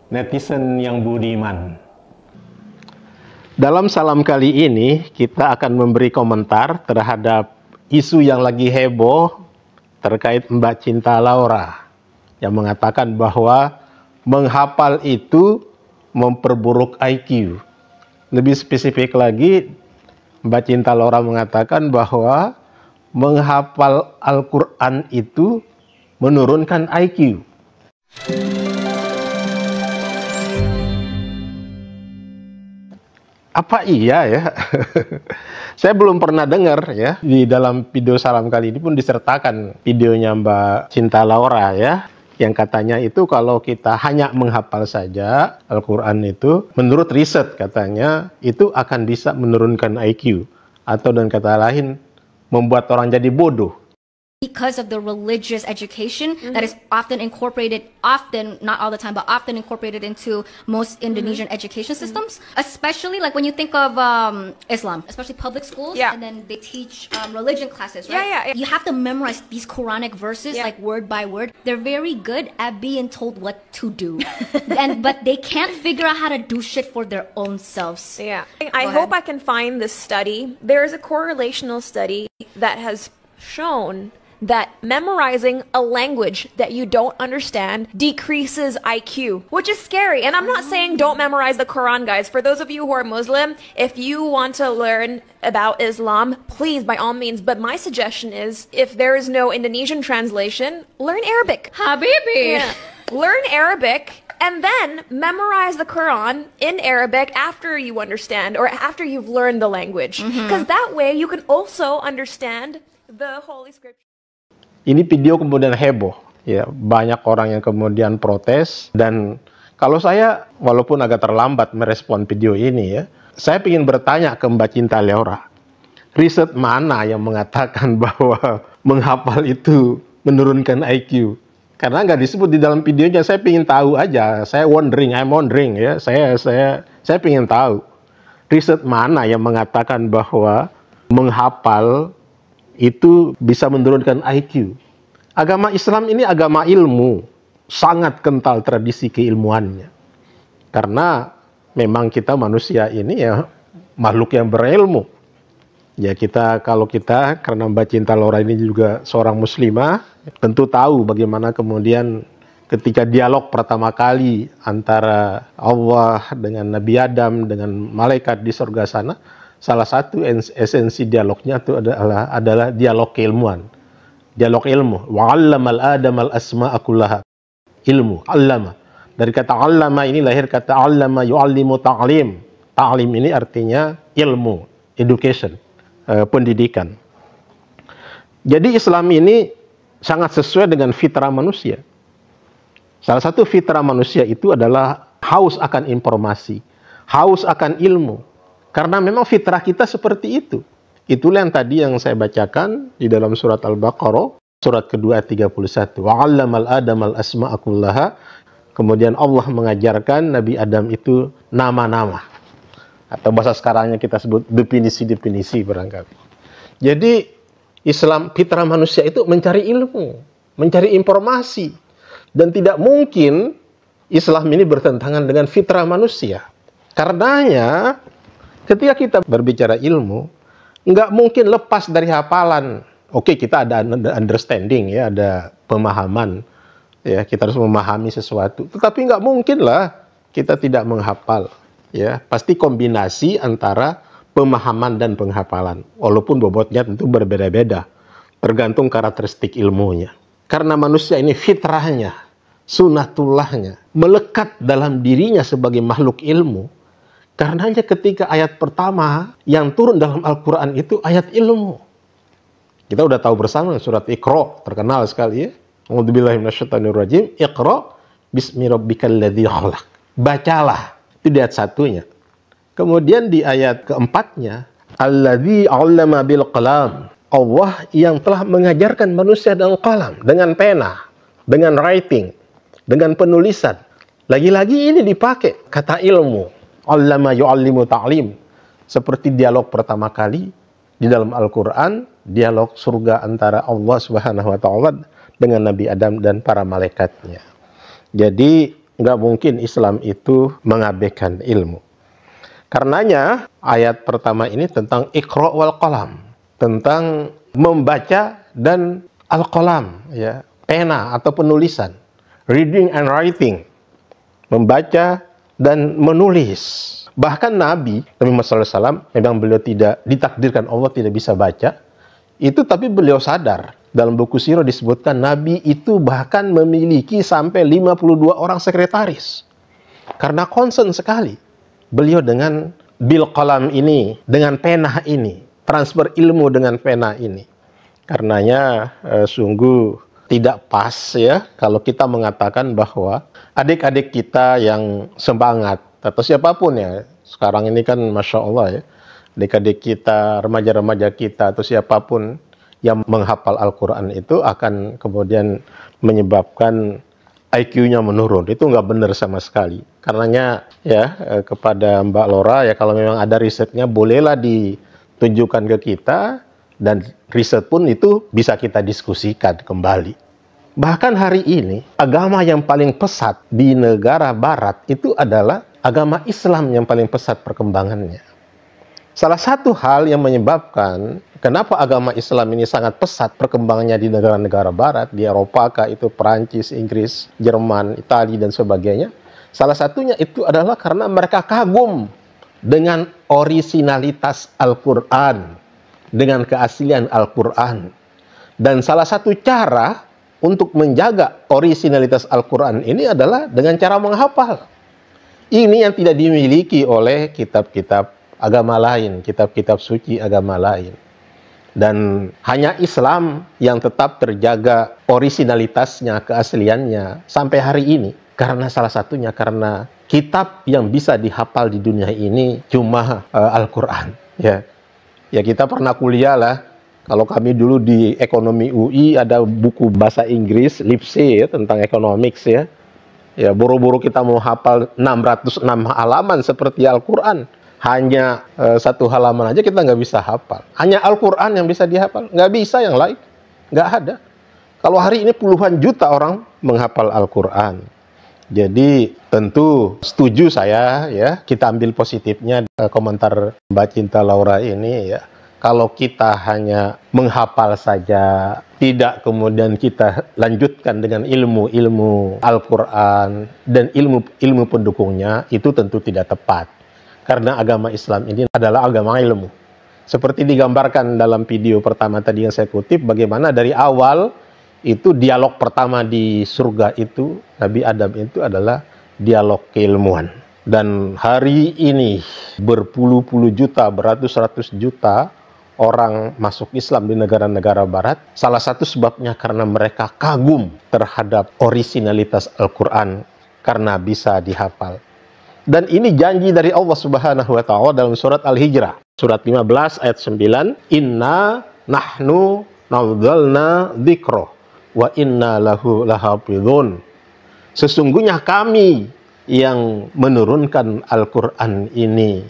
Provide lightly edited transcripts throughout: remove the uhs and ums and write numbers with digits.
Netizen yang budiman. Dalam salam kali ini, kita akan memberi komentar terhadap isu yang lagi heboh terkait Mbak Cinta Laura yang mengatakan bahwa menghafal itu memperburuk IQ. Lebih spesifik lagi, Mbak Cinta Laura mengatakan bahwa menghafal Al-Quran itu menurunkan IQ. Apa iya ya? Saya belum pernah dengar ya. Di dalam video salam kali ini pun disertakan videonya Mbak Cinta Laura ya. Yang katanya itu kalau kita hanya menghafal saja Al-Quran itu, menurut riset katanya, itu akan bisa menurunkan IQ. Atau dengan kata lain, membuat orang jadi bodoh. Because of the religious education that is often incorporated, not all the time, but often incorporated into most Indonesian education systems, especially like when you think of Islam, especially public schools, and then they teach religion classes, right? You have to memorize these Quranic verses like word by word. They're very good at being told what to do, but they can't figure out how to do shit for their own selves. I hope I can find this study. There is a correlational study that has shown that memorizing a language that you don't understand decreases IQ, which is scary. And I'm not saying don't memorize the Quran, guys. For those of you who are Muslim, if you want to learn about Islam, please, by all means. But my suggestion is, if there is no Indonesian translation, learn Arabic. Habibi! Learn Arabic and then memorize the Quran in Arabic after you understand or after you've learned the language. Because that way you can also understand the Holy Scripture. Ini video kemudian heboh, ya banyak orang yang kemudian protes, dan kalau saya walaupun agak terlambat merespon video ini ya, saya ingin bertanya ke Mbak Cinta Laura, riset mana yang mengatakan bahwa menghafal itu menurunkan IQ? Karena nggak disebut di dalam videonya, saya ingin tahu aja, I'm wondering ya, saya ingin tahu riset mana yang mengatakan bahwa menghafal itu bisa menurunkan IQ. Agama Islam ini agama ilmu, sangat kental tradisi keilmuannya. Karena memang kita manusia ini ya makhluk yang berilmu. Ya kalau kita, karena Mbak Cinta Laura ini juga seorang muslimah, tentu tahu bagaimana kemudian ketika dialog pertama kali antara Allah dengan Nabi Adam dengan malaikat di surga sana, salah satu esensi dialognya itu adalah dialog keilmuan. Dialog ilmu. Wa'allamal Adam al-asma'a kullaha. Ilmu. Allama. Dari kata allama ini lahir kata allama yu'allimu ta'lim. Ta'lim ini artinya ilmu. Education. Pendidikan. Jadi Islam ini sangat sesuai dengan fitrah manusia. Salah satu fitrah manusia itu adalah haus akan informasi. Haus akan ilmu. Karena memang fitrah kita seperti itu. Itulah yang tadi yang saya bacakan di dalam surat Al-Baqarah, surat kedua 31. Wa'allamal Adam al-asma'a kullaha. Kemudian Allah mengajarkan Nabi Adam itu nama-nama. Atau bahasa sekarangnya kita sebut definisi-definisi barangkali. Jadi Islam, fitrah manusia itu mencari ilmu, mencari informasi. Dan tidak mungkin Islam ini bertentangan dengan fitrah manusia. Karenanya ketika kita berbicara ilmu, nggak mungkin lepas dari hafalan. Oke, kita ada understanding, ya, ada pemahaman. Ya, kita harus memahami sesuatu. Tetapi nggak mungkin lah kita tidak menghafal. Ya, pasti kombinasi antara pemahaman dan penghafalan. Walaupun bobotnya tentu berbeda-beda. Tergantung karakteristik ilmunya. Karena manusia ini fitrahnya, sunatullahnya, melekat dalam dirinya sebagai makhluk ilmu. Karenanya ketika ayat pertama yang turun dalam Al-Quran itu ayat ilmu. Kita udah tahu bersama surat Iqra, terkenal sekali ya. A'udzubillahi minasyaitonirrajim. Iqra bismi rabbikal ladzi khalaq. Bacalah. Itu di ayat satunya. Kemudian di ayat keempatnya, alladzi 'allama bil qalam. Allah yang telah mengajarkan manusia dengan qalam, dengan pena, dengan writing, dengan penulisan. Lagi-lagi ini dipakai kata ilmu. Allama yu'allimu ta'lim. Seperti dialog pertama kali di dalam Al-Quran, dialog surga antara Allah Subhanahu wa Ta'ala dengan Nabi Adam dan para malaikatnya. Jadi nggak mungkin Islam itu mengabaikan ilmu. Karenanya ayat pertama ini tentang Iqra wal qalam, tentang membaca dan al-qalam, ya, pena atau penulisan, reading and writing, membaca dan menulis. Bahkan Nabi Muhammad SAW, memang beliau tidak ditakdirkan Allah tidak bisa baca, itu tapi beliau sadar. Dalam buku sirah disebutkan Nabi itu bahkan memiliki sampai 52 orang sekretaris. Karena concern sekali beliau dengan bil qalam ini, dengan pena ini, transfer ilmu dengan pena ini. Karenanya sungguh tidak pas ya kalau kita mengatakan bahwa adik-adik kita yang semangat atau siapapun ya, sekarang ini kan Masya Allah ya, adik-adik kita, remaja-remaja kita atau siapapun yang menghafal Al-Quran itu akan kemudian menyebabkan IQ-nya menurun. Itu nggak benar sama sekali. Karenanya ya kepada Mbak Lora ya, kalau memang ada risetnya bolehlah ditunjukkan ke kita, dan riset pun itu bisa kita diskusikan kembali. Bahkan hari ini agama yang paling pesat di negara barat itu adalah agama Islam yang paling pesat perkembangannya. Salah satu hal yang menyebabkan kenapa agama Islam ini sangat pesat perkembangannya di negara-negara barat, di Eropa, kah itu Perancis, Inggris, Jerman, Italia, dan sebagainya. Salah satunya itu adalah karena mereka kagum dengan orisinalitas Al-Quran, dengan keaslian Al-Quran. Dan salah satu cara untuk menjaga orisinalitas Al-Quran ini adalah dengan cara menghafal. Ini yang tidak dimiliki oleh kitab-kitab agama lain, kitab-kitab suci agama lain. Dan hanya Islam yang tetap terjaga orisinalitasnya, keasliannya sampai hari ini. Karena salah satunya karena kitab yang bisa dihafal di dunia ini cuma Al-Quran. Ya, kita pernah kuliah lah. Kalau kami dulu di ekonomi UI ada buku bahasa Inggris, Lipsy ya, tentang economics ya. Ya, buru-buru kita mau hafal 606 halaman seperti Al-Quran. Hanya satu halaman aja kita nggak bisa hafal. Hanya Al-Quran yang bisa dihafal. Nggak bisa yang lain. Nggak ada. Kalau hari ini puluhan juta orang menghafal Al-Quran. Jadi tentu setuju saya ya, kita ambil positifnya komentar Mbak Cinta Laura ini ya. Kalau kita hanya menghafal saja, tidak kemudian kita lanjutkan dengan ilmu Al-Quran dan ilmu pendukungnya, itu tentu tidak tepat. Karena agama Islam ini adalah agama ilmu. Seperti digambarkan dalam video pertama tadi yang saya kutip, bagaimana dari awal itu dialog pertama di surga itu, Nabi Adam itu adalah dialog keilmuan. Dan hari ini berpuluh-puluh juta, beratus-ratus juta orang masuk Islam di negara-negara barat. Salah satu sebabnya karena mereka kagum terhadap orisinalitas Al-Quran karena bisa dihafal. Dan ini janji dari Allah Subhanahu wa Ta'ala dalam surat Al-Hijrah, surat 15 ayat 9, Inna nahnu nazzalna dzikra wa inna lahu lahafidhun. Sesungguhnya kami yang menurunkan Al-Quran ini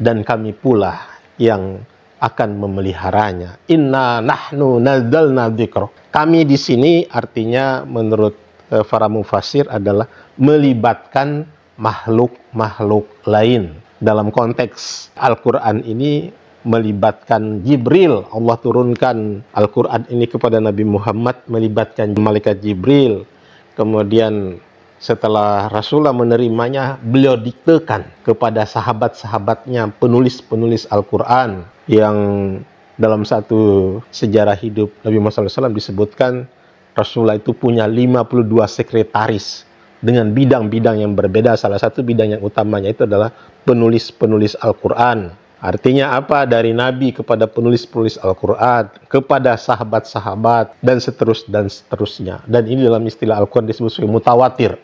dan kami pula yang akan memeliharanya. Inna nahnu nazzalna dzikra. Kami di sini artinya menurut para mufassir adalah melibatkan makhluk-makhluk lain. Dalam konteks Al-Quran ini melibatkan Jibril. Allah turunkan Al-Quran ini kepada Nabi Muhammad, melibatkan malaikat Jibril. Kemudian setelah Rasulullah menerimanya, beliau diktekan kepada sahabat-sahabatnya, penulis-penulis Al-Quran, yang dalam satu sejarah hidup Nabi Muhammad SAW disebutkan Rasulullah itu punya 52 sekretaris dengan bidang-bidang yang berbeda. Salah satu bidang yang utamanya itu adalah penulis-penulis Al-Quran. Artinya apa? Dari Nabi kepada penulis-penulis Al-Quran, kepada sahabat-sahabat, dan seterusnya. Dan ini dalam istilah Al-Quran disebut sebagai mutawatir.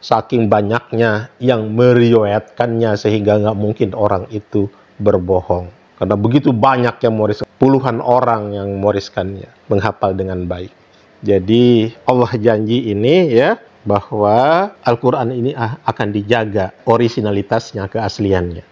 Saking banyaknya yang meriwayatkannya sehingga nggak mungkin orang itu berbohong. Karena begitu banyak yang mewariskan, puluhan orang yang mewariskannya, menghafal dengan baik. Jadi Allah janji ini ya, bahwa Al-Quran ini akan dijaga orisinalitasnya, keasliannya.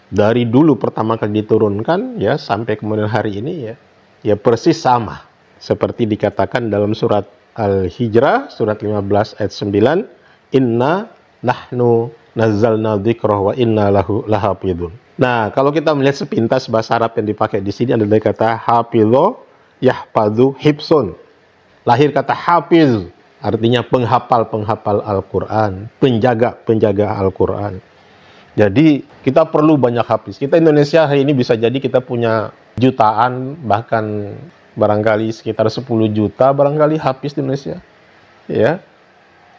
Dari dulu pertama kali diturunkan ya sampai kemudian hari ini ya persis sama seperti dikatakan dalam surat Al-Hijrah surat 15 ayat 9, Inna nahnu nazzalna dzikrah wa inna lahu lahafidun. Nah, kalau kita melihat sepintas bahasa Arab yang dipakai di sini adalah kata hafidho, yahfadhu, hibsun. Lahir kata hafiz, artinya penghafal-penghafal Al-Quran, penjaga-penjaga Al-Quran. Jadi kita perlu banyak hafiz. Kita Indonesia hari ini bisa jadi kita punya jutaan, bahkan barangkali sekitar 10 juta barangkali hafiz di Indonesia. Ya.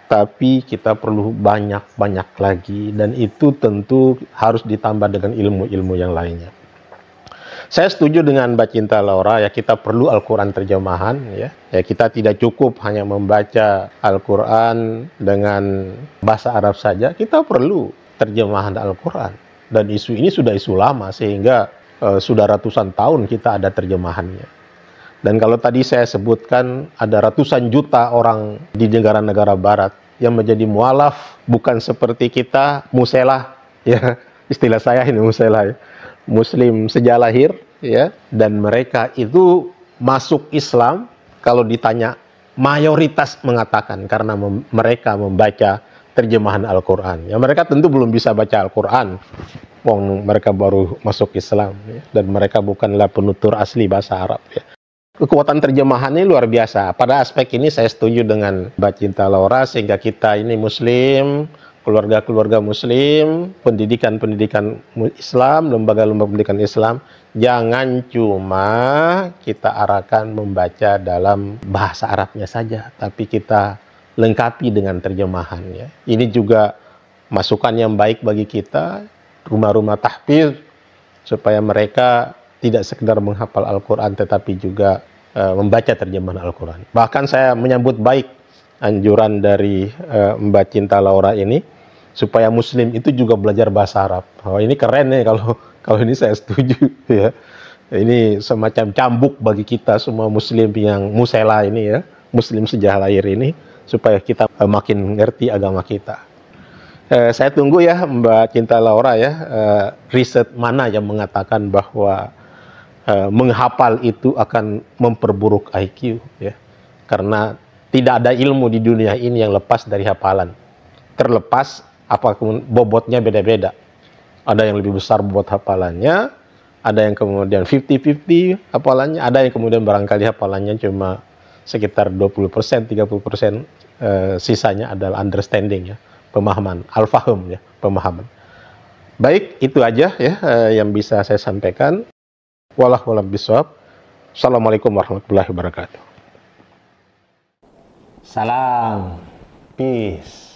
Tapi kita perlu banyak-banyak lagi, dan itu tentu harus ditambah dengan ilmu-ilmu yang lainnya. Saya setuju dengan Mbak Cinta Laura, ya kita perlu Al-Quran terjemahan, ya. Ya kita tidak cukup hanya membaca Al-Quran dengan bahasa Arab saja, kita perlu terjemahan Al-Quran. Dan isu ini sudah isu lama, sehingga sudah ratusan tahun kita ada terjemahannya. Dan kalau tadi saya sebutkan ada ratusan juta orang di negara-negara barat yang menjadi mualaf, bukan seperti kita muselah, ya istilah saya ini muselah, ya. Muslim sejak lahir, ya, dan mereka itu masuk Islam kalau ditanya mayoritas mengatakan karena mereka membaca terjemahan Al-Quran. Ya mereka tentu belum bisa baca Al-Quran, mereka baru masuk Islam, ya, dan mereka bukanlah penutur asli bahasa Arab, ya. Kekuatan terjemahannya luar biasa. Pada aspek ini saya setuju dengan Mbak Cinta Laura, sehingga kita ini Muslim, keluarga-keluarga Muslim, pendidikan-pendidikan Islam, lembaga-lembaga pendidikan Islam, jangan cuma kita arahkan membaca dalam bahasa Arabnya saja, tapi kita lengkapi dengan terjemahannya. Ini juga masukan yang baik bagi kita, rumah-rumah tahfidz, supaya mereka tidak sekedar menghafal Al-Quran, tetapi juga membaca terjemahan Al-Quran. Bahkan saya menyambut baik anjuran dari Mbak Cinta Laura ini, supaya Muslim itu juga belajar bahasa Arab. Oh, ini keren nih, kalau ini saya setuju, ya. Ini semacam cambuk bagi kita semua Muslim yang musela ini, ya, Muslim sejak lahir ini, supaya kita makin ngerti agama kita. Saya tunggu ya Mbak Cinta Laura, ya, riset mana yang mengatakan bahwa menghafal itu akan memperburuk IQ, ya. Karena tidak ada ilmu di dunia ini yang lepas dari hafalan. Terlepas apapun bobotnya beda-beda. Ada yang lebih besar bobot hafalannya, ada yang kemudian 50-50 hafalannya, ada yang kemudian barangkali hafalannya cuma sekitar 20%, 30%, sisanya adalah understanding, ya, pemahaman, al-faham, ya, pemahaman. Baik, itu aja, ya, yang bisa saya sampaikan. Wallahu a'lam bishawab. Assalamualaikum warahmatullahi wabarakatuh. Salam. Peace.